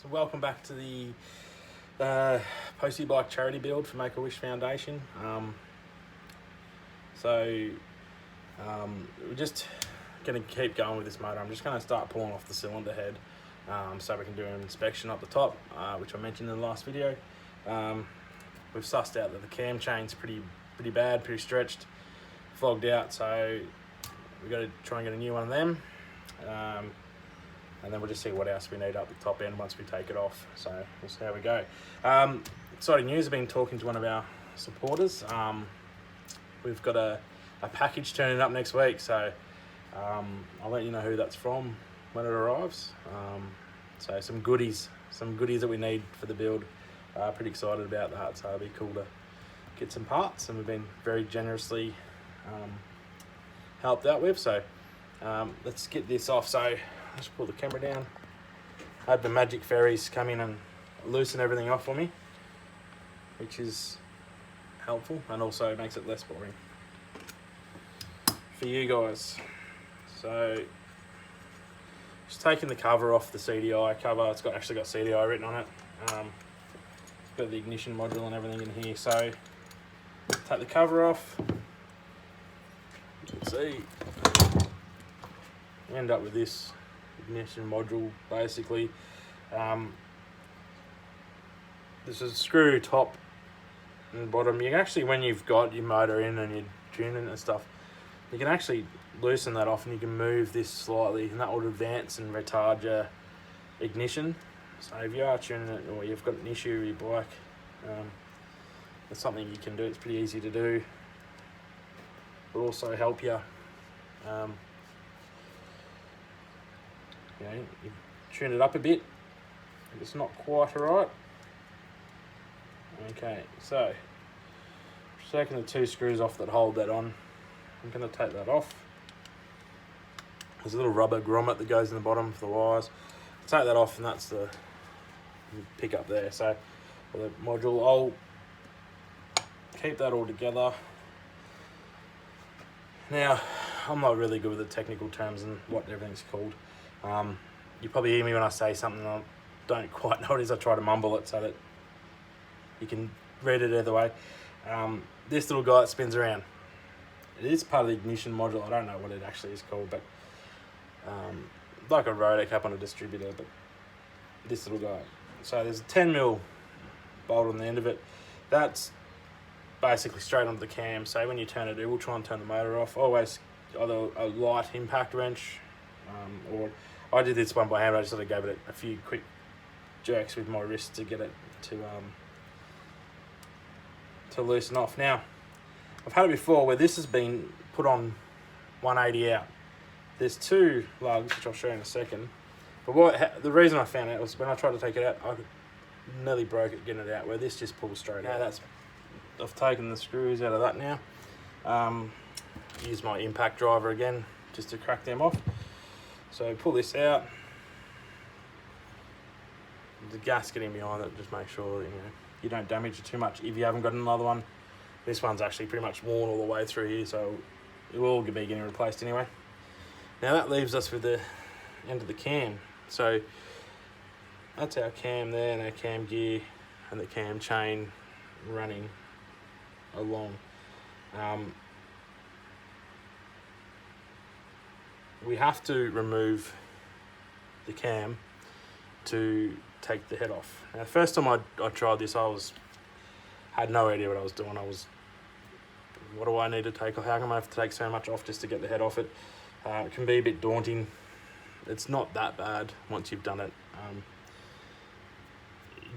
So welcome back to the Postie bike charity build for Make-A-Wish Foundation. We're just going to keep going with this motor. I'm just going to start pulling off the cylinder head so we can do an inspection up the top, which I mentioned in the last video. We've sussed out that the cam chain's pretty bad, pretty stretched, flogged out, so we've got to try and get a new one of them. And then we'll just see what else we need up the top end once we take it off. So we'll see how we go. Exciting news, I've been talking to one of our supporters. We've got a package turning up next week, so I'll let you know who that's from when it arrives. So some goodies that we need for the build. Pretty excited about that, so it'll be cool to get some parts, and we've been very generously helped out with. So let's get this off. So let's pull the camera down. I had the magic fairies come in and loosen everything off for me, which is helpful and also makes it less boring for you guys. So just taking the cover off the CDI cover. It's actually got CDI written on it. It's got the ignition module and everything in here. So take the cover off. You can see you end up with this ignition module basically. There's a screw top and bottom. You can actually, when you've got your motor in and you're tuning and stuff, you can actually loosen that off and you can move this slightly, and that will advance and retard your ignition. So if you are tuning it or you've got an issue with your bike, it's something you can do. It's pretty easy to do. It'll also help you. You tune it up a bit if it's not quite right. Okay, so just taking the two screws off that hold that on. I'm going to take that off. There's a little rubber grommet that goes in the bottom for the wires. Take that off, and that's the pick up there. So for the module, I'll keep that all together. Now, I'm not really good with the technical terms and what everything's called. You probably hear me when I say something I don't quite know what it is. I try to mumble it so that you can read it either way. This little guy that spins around, it is part of the ignition module. I don't know what it actually is called, but like a rotor cap on a distributor, but this little guy. So there's a 10mm bolt on the end of it. That's basically straight onto the cam. So when you turn it will try and turn the motor off. Always either a light impact wrench, or I did this one by hand. I just sort of gave it a few quick jerks with my wrist to get it to loosen off. Now, I've had it before where this has been put on 180 out. There's two lugs, which I'll show you in a second. But the reason I found out was when I tried to take it out, I nearly broke it getting it out, where this just pulls straight out. I've taken the screws out of that now. Use my impact driver again just to crack them off. So pull this out. The gasket in behind it, just make sure that you don't damage it too much if you haven't got another one. This one's actually pretty much worn all the way through here, so it will be getting replaced anyway. Now that leaves us with the end of the cam. So that's our cam there, and our cam gear and the cam chain running along. We have to remove the cam to take the head off. Now, the first time I tried this, I had no idea what I was doing. What do I need to take off? How come I have to take so much off just to get the head off it? It can be a bit daunting. It's not that bad once you've done it.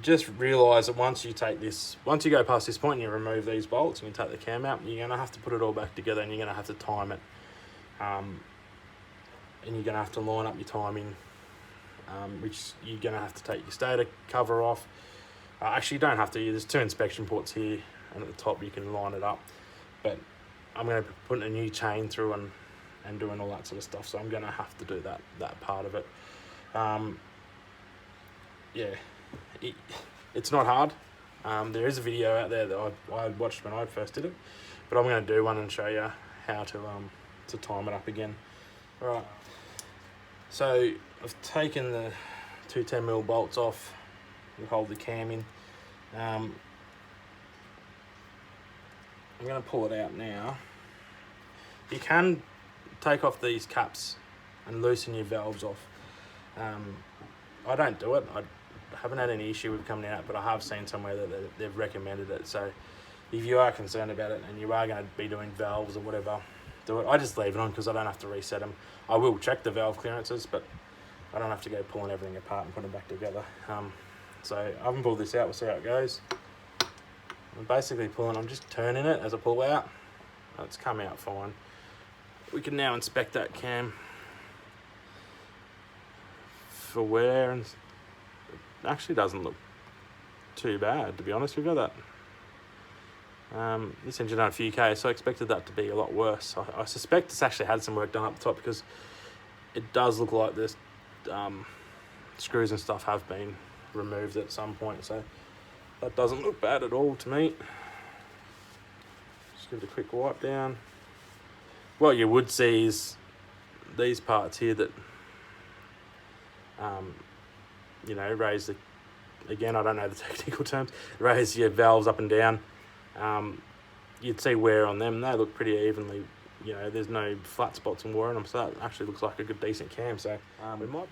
Just realise that once you go past this point and you remove these bolts and you take the cam out, you're going to have to put it all back together, and you're going to have to time it. And you're going to have to line up your timing, which you're going to have to take your stator cover off. Actually, you don't have to. There's two inspection ports here, and at the top you can line it up. But I'm going to be putting a new chain through and doing all that sort of stuff, so I'm going to have to do that part of it. It's not hard. There is a video out there that I watched when I first did it, but I'm going to do one and show you how to time it up again. All right. So I've taken the two 10mm bolts off. We hold the cam in. I'm going to pull it out now. You can take off these caps and loosen your valves off. I don't do it. I haven't had any issue with coming out, but I have seen somewhere that they've recommended it. So if you are concerned about it and you are going to be doing valves or whatever, do it. I just leave it on because I don't have to reset them. I will check the valve clearances, but I don't have to go pulling everything apart and putting them back together. So I haven't pulled this out. We'll see how it goes. I'm basically pulling. I'm just turning it as I pull out. It's come out fine. We can now inspect that cam for wear, and it actually doesn't look too bad, to be honest. We've got that. This engine done a few K, so I expected that to be a lot worse. I suspect it's actually had some work done up the top because it does look like this screws and stuff have been removed at some point, so that doesn't look bad at all to me. Just give it a quick wipe down. What you would see is these parts here that you know, raise the, again, I don't know the technical terms, raise your valves up and down. You'd see wear on them. They look pretty evenly, you know, there's no flat spots and wear on them, so that actually looks like a good decent cam. So we might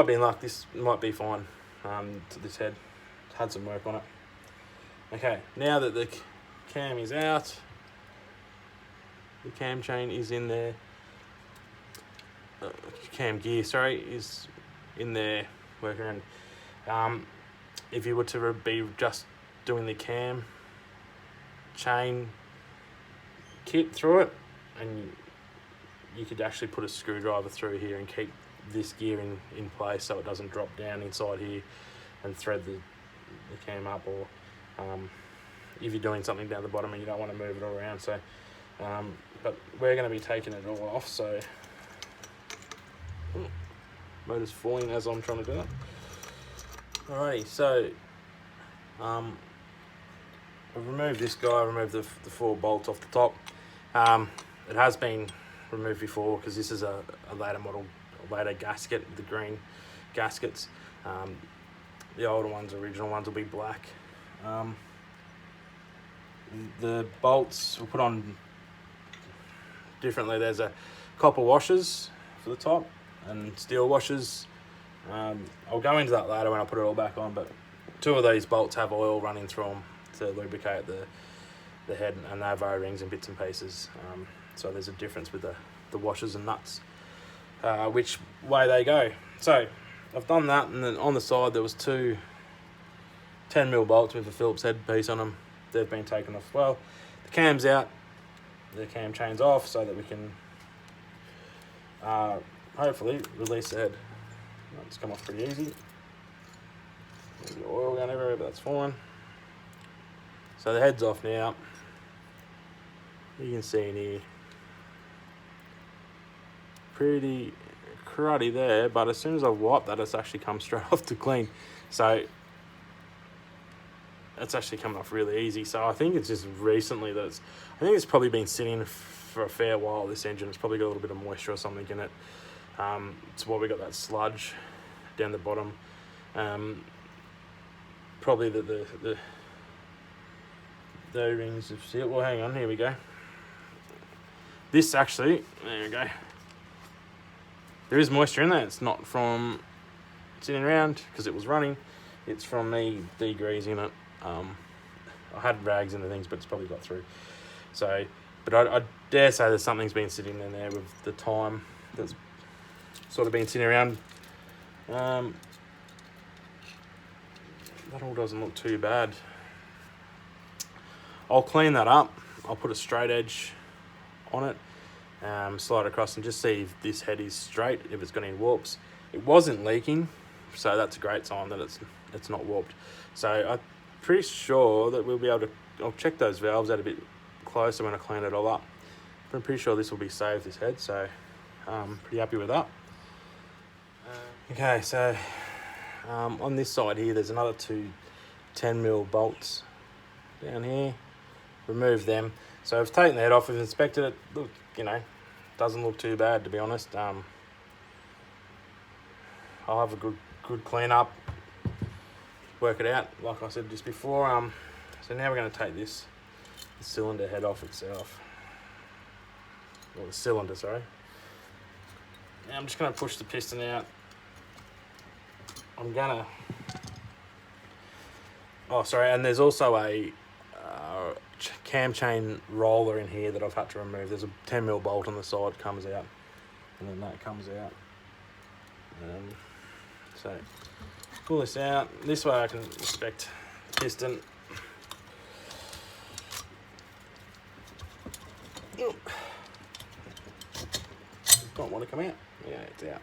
be in luck. This might be fine. To this head, it's had some work on it. Okay, now that the cam is out, the cam chain is in there. Cam gear, sorry, is in there working around. If you were to be just doing the cam chain kit through it, and you could actually put a screwdriver through here and keep this gear in place so it doesn't drop down inside here and thread the cam up, or if you're doing something down the bottom and you don't want to move it all around. So but we're going to be taking it all off, so motor's falling as I'm trying to do that. Alrighty, so I've removed this guy, removed the 4 bolts off the top. It has been removed before because this is a later model, a later gasket, the green gaskets. The older ones, original ones, will be black. The bolts were put on differently. There's a copper washers for the top and steel washers. I'll go into that later when I put it all back on, but 2 of these bolts have oil running through them to lubricate the head, and they have O-rings and bits and pieces. So there's a difference with the washers and nuts, which way they go. So I've done that, and then on the side there was 2 10mm bolts with a Phillips head piece on them. They've been taken off well. The cam's out, the cam chain's off, so that we can hopefully release the head. It's come off pretty easy. There's the oil going everywhere, but that's fine. So the head's off now. You can see in here, pretty cruddy there, but as soon as I wipe that, it's actually come straight off to clean. So it's actually coming off really easy. So I think it's just recently that I think it's probably been sitting for a fair while, this engine. It's probably got a little bit of moisture or something in it. It's why we got that sludge down the bottom. Probably the O-rings of seal. Well, hang on, here we go. This actually, there we go. There is moisture in there. It's not from sitting around because it was running. It's from me degreasing it. I had rags and the things, but it's probably got through. So, but I dare say that something's been sitting in there with the time that's sort of been sitting around. That all doesn't look too bad. I'll clean that up. I'll put a straight edge on it, slide across and just see if this head is straight, if it's got any warps. It wasn't leaking, so that's a great sign that it's not warped. So I'm pretty sure that we'll be able to, I'll check those valves out a bit closer when I clean it all up. But I'm pretty sure this will be saved, this head, so pretty happy with that. Okay, so on this side here, there's another 2 10mm bolts down here. Remove them. So I've taken the head off, we've inspected it. Look, you know, doesn't look too bad, to be honest. I I'll have a good clean up, work it out like I said just before. So now we're going to take the cylinder head off itself, or the cylinder, sorry. Now I'm just going to push the piston out. I'm gonna, oh sorry, and there's also a cam chain roller in here that I've had to remove. There's a 10mm bolt on the side, comes out, and then that comes out. So pull this out. This way I can inspect the piston. Does not want to come out. Yeah, it's out.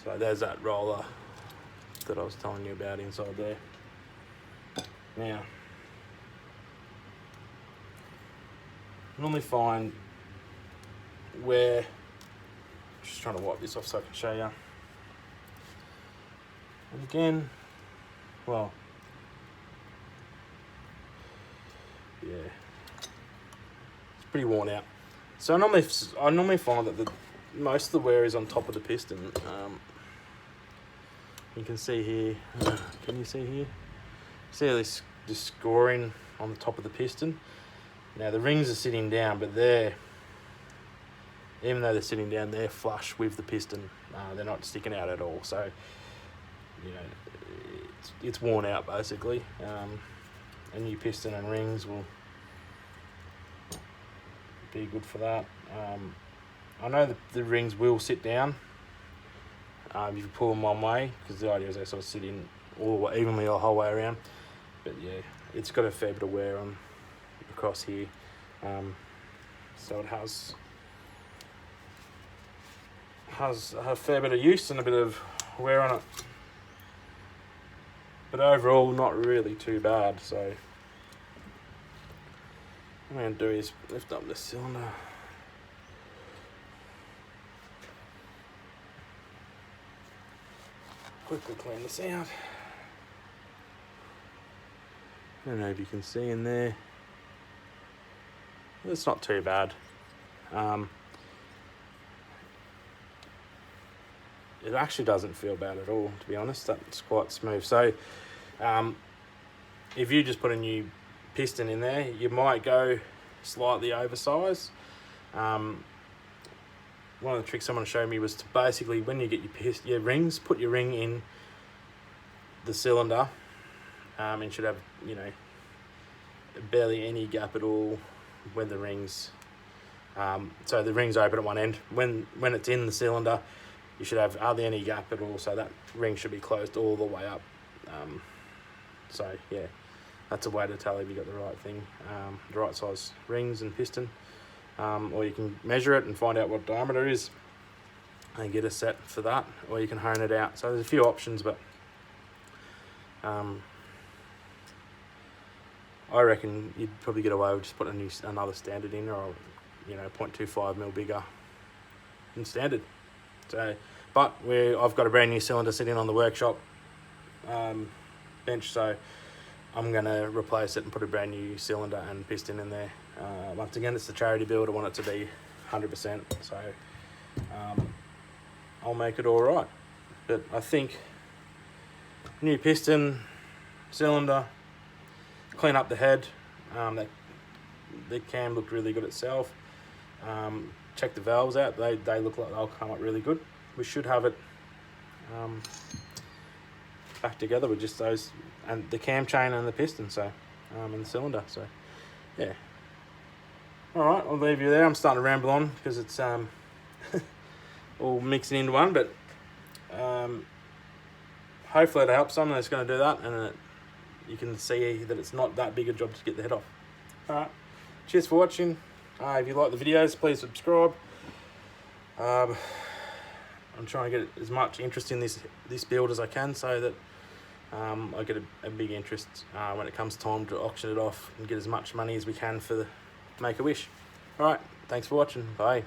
So there's that roller that I was telling you about inside there. Now, normally find where, just trying to wipe this off so I can show you. And again, well, yeah, it's pretty worn out. So I normally find that most of the wear is on top of the piston. You can see here, can you see here? See this scoring on the top of the piston? Now the rings are sitting down, but even though they're sitting down, they're flush with the piston. They're not sticking out at all. So, you know, it's worn out basically. A new piston and rings will be good for that. I know that the rings will sit down if you pull them one way, because the idea is they sort of sit in all the way, evenly the whole way around. But yeah, it's got a fair bit of wear on across here, so it has a fair bit of use and a bit of wear on it. But overall, not really too bad. So what I'm going to do is lift up this cylinder. Quickly clean this out. I don't know if you can see in there. It's not too bad. It actually doesn't feel bad at all, to be honest. That's quite smooth. So if you just put a new piston in there, you might go slightly oversized. One of the tricks someone showed me was to basically, when you get your rings, put your ring in the cylinder, and you should have, you know, barely any gap at all when the rings, so the ring's open at one end. When it's in the cylinder, you should have hardly any gap at all, so that ring should be closed all the way up. So yeah, that's a way to tell if you got the right thing, the right size rings and piston. Or you can measure it and find out what diameter is and get a set for that, or you can hone it out. So there's a few options, but I reckon you'd probably get away with just putting another standard in, or, you know, 0.25mm bigger than standard. So, but I've got a brand new cylinder sitting on the workshop bench, so I'm going to replace it and put a brand new cylinder and piston in there. Once again, it's the charity build. I want it to be 100%, so I'll make it all right. But I think new piston, cylinder, clean up the head. The cam looked really good itself. Check the valves out. They look like they'll come up really good. We should have it back together with just those, and the cam chain and the piston, so and the cylinder. So yeah. All right, I'll leave you there. I'm starting to ramble on because it's all mixing into one, but hopefully it'll help someone that's going to do that, and you can see that it's not that big a job to get the head off. All right, cheers for watching. If you like the videos, please subscribe. I'm trying to get as much interest in this build as I can, so that I get a big interest when it comes time to auction it off and get as much money as we can for the Make-A-Wish. Alright, thanks for watching. Bye.